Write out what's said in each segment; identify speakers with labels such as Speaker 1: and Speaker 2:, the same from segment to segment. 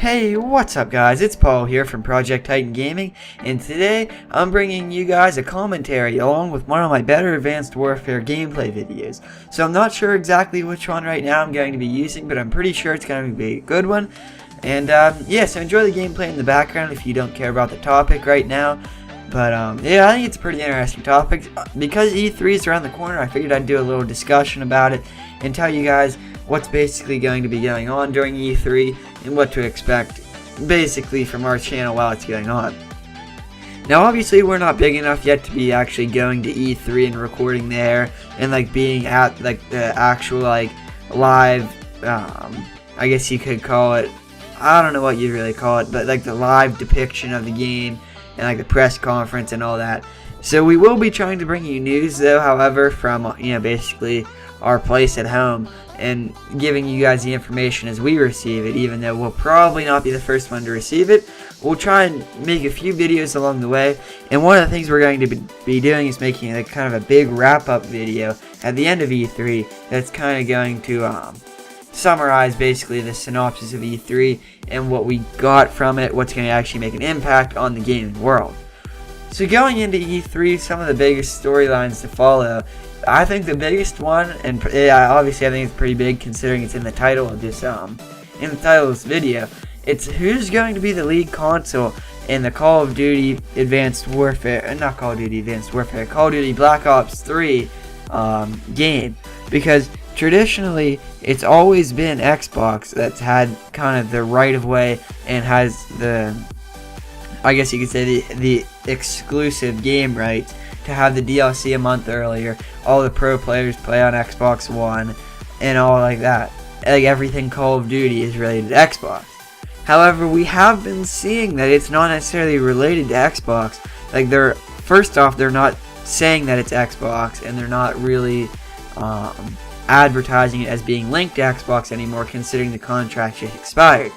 Speaker 1: Hey, what's up guys? It's Paul here from Project Titan Gaming, and today I'm bringing you guys a commentary along with one of my better Advanced Warfare gameplay videos. So I'm not sure exactly which one right now I'm going to be using, but I'm pretty sure it's going to be a good one. And yeah, so enjoy the gameplay in the background if you don't care about the topic right now. But yeah, I think it's a pretty interesting topic. Because E3 is around the corner, I figured I'd do a little discussion about it and tell you guys what's basically going to be going on during E3 and what to expect basically from our channel while it's going on. Now obviously we're not big enough yet to be actually going to E3 and recording there and like being at like the actual like live, I guess you could call it, I don't know what you'd really call it, but like the live depiction of the game and like the press conference and all that. So we will be trying to bring you news though, however, from basically our place at home and giving you guys the information as we receive it, even though we'll probably not be the first one to receive it. We'll try and make a few videos along the way, and one of the things we're going to be doing is making like kind of a big wrap-up video at the end of E3 that's kind of going to summarize basically the synopsis of E3 and what we got from it, what's going to actually make an impact on the gaming world. So going into E3, some of the biggest storylines to follow, I think the biggest one, and obviously I think it's pretty big considering it's in the title of this video, it's who's going to be the lead console in the Call of Duty Advanced Warfare, not Call of Duty Advanced Warfare, Call of Duty Black Ops 3 game, because traditionally it's always been Xbox that's had kind of the right of way and has the, I guess you could say, the exclusive game rights to have the DLC a month earlier, all the pro players play on Xbox One, and all like that. Like everything Call of Duty is related to Xbox. However, we have been seeing that it's not necessarily related to Xbox. Like first off, they're not saying that it's Xbox, and they're not really advertising it as being linked to Xbox anymore, considering the contract just expired.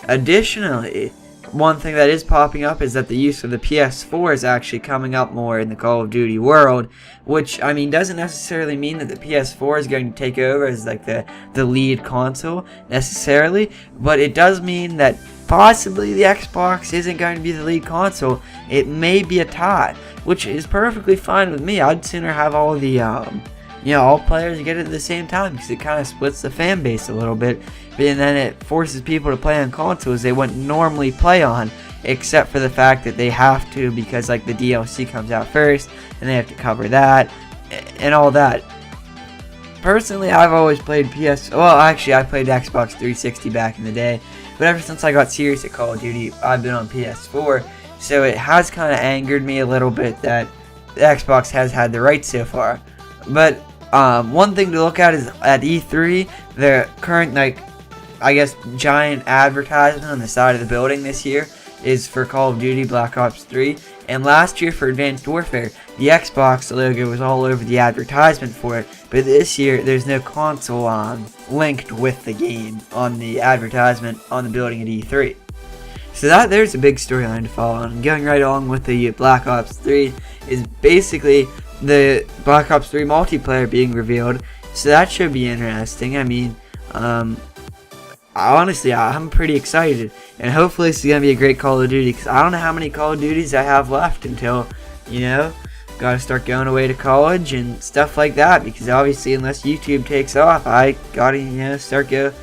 Speaker 1: Additionally, one thing that is popping up is that the use of the PS4 is actually coming up more in the Call of Duty world, which, I mean, doesn't necessarily mean that the PS4 is going to take over as like the lead console necessarily, but it does mean that possibly the Xbox isn't going to be the lead console. It may be a tie, which is perfectly fine with me. I'd sooner have all the all players get it at the same time, because it kind of splits the fan base a little bit, and then it forces people to play on consoles they wouldn't normally play on, except for the fact that they have to, because like the DLC comes out first and they have to cover that and all that. Personally, I've always played I played Xbox 360 back in the day, but ever since I got serious at Call of Duty, I've been on PS4, so it has kind of angered me a little bit that Xbox has had the rights so far. But one thing to look at is at E3, the current, like, I guess, giant advertisement on the side of the building this year is for Call of Duty Black Ops 3. And last year for Advanced Warfare, the Xbox logo was all over the advertisement for it. But this year, there's no console linked with the game on the advertisement on the building at E3. So there's a big storyline to follow on. And going right along with the Black Ops 3 is basically the Black Ops 3 multiplayer being revealed, so that should be interesting. I mean, honestly, I'm pretty excited, and hopefully this is going to be a great Call of Duty, because I don't know how many Call of Duties I have left until, gotta start going away to college and stuff like that, because obviously unless YouTube takes off, I gotta, start going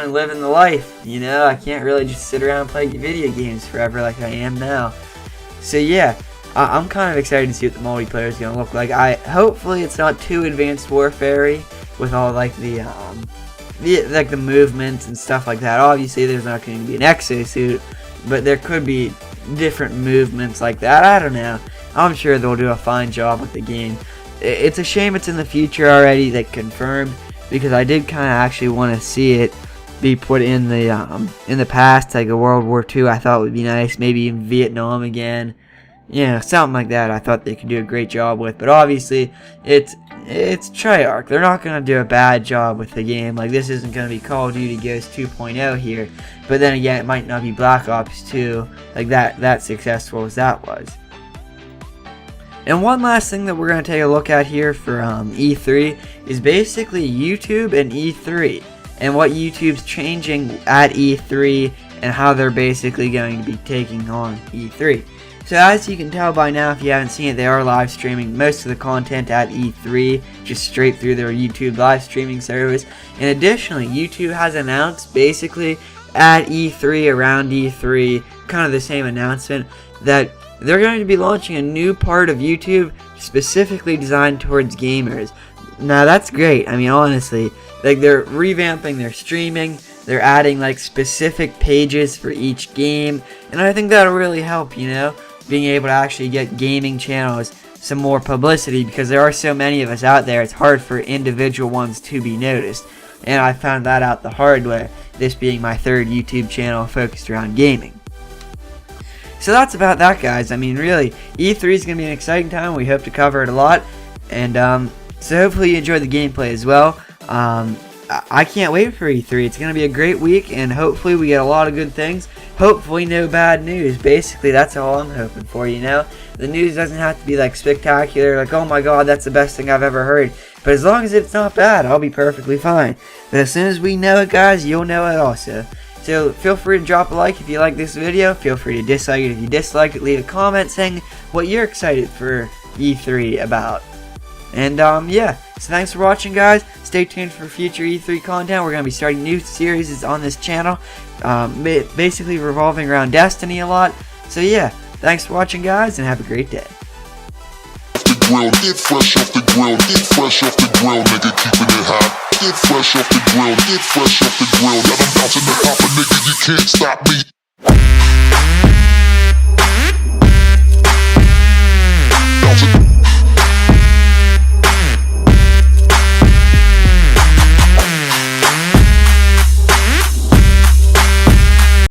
Speaker 1: and living the life, I can't really just sit around and play video games forever like I am now. So yeah, I'm kind of excited to see what the multiplayer is going to look like. Hopefully it's not too Advanced Warfare-y with all like the movements and stuff like that. Obviously there's not going to be an exosuit, but there could be different movements like that. I don't know. I'm sure they'll do a fine job with the game. It's a shame it's in the future already, like confirmed, because I did kind of actually want to see it be put in the past, like a World War II. I thought would be nice, maybe in Vietnam again. Something like that I thought they could do a great job with. But obviously, it's Treyarch. They're not going to do a bad job with the game. Like, this isn't going to be Call of Duty Ghost 2.0 here. But then again, it might not be Black Ops 2, like that successful as that was. And one last thing that we're going to take a look at here for E3 is basically YouTube and E3. And what YouTube's changing at E3 and how they're basically going to be taking on E3. So as you can tell by now, if you haven't seen it, they are live streaming most of the content at E3, just straight through their YouTube live streaming service. And additionally, YouTube has announced basically at E3, around E3, kind of the same announcement, that they're going to be launching a new part of YouTube specifically designed towards gamers. Now that's great. I mean, honestly, like, they're revamping their streaming, they're adding like specific pages for each game, and I think that'll really help, you know, being able to actually get gaming channels some more publicity, because there are so many of us out there, it's hard for individual ones to be noticed. And I found that out the hard way, this being my third YouTube channel focused around gaming. So that's about that, guys. I mean, really, E3 is going to be an exciting time. We hope to cover it a lot, and so hopefully you enjoyed the gameplay as well. I can't wait for E3. It's going to be a great week, and hopefully we get a lot of good things. Hopefully no bad news. Basically, that's all I'm hoping for, you know. The news doesn't have to be like spectacular, like, oh my god, that's the best thing I've ever heard. But as long as it's not bad, I'll be perfectly fine. But as soon as we know it, guys, you'll know it also. So feel free to drop a like if you like this video. Feel free to dislike it if you dislike it. Leave a comment saying what you're excited for E3 about. And yeah, so thanks for watching, guys. Stay tuned for future E3 content. We're going to be starting new series on this channel, basically revolving around Destiny a lot. So yeah, thanks for watching, guys, and have a great day.
Speaker 2: Get fresh off the grill, get fresh off the grill, nigga, keeping it hot. Get fresh off the grill, get fresh off the grill. That I'm bouncing the hopper, nigga, you can't stop me.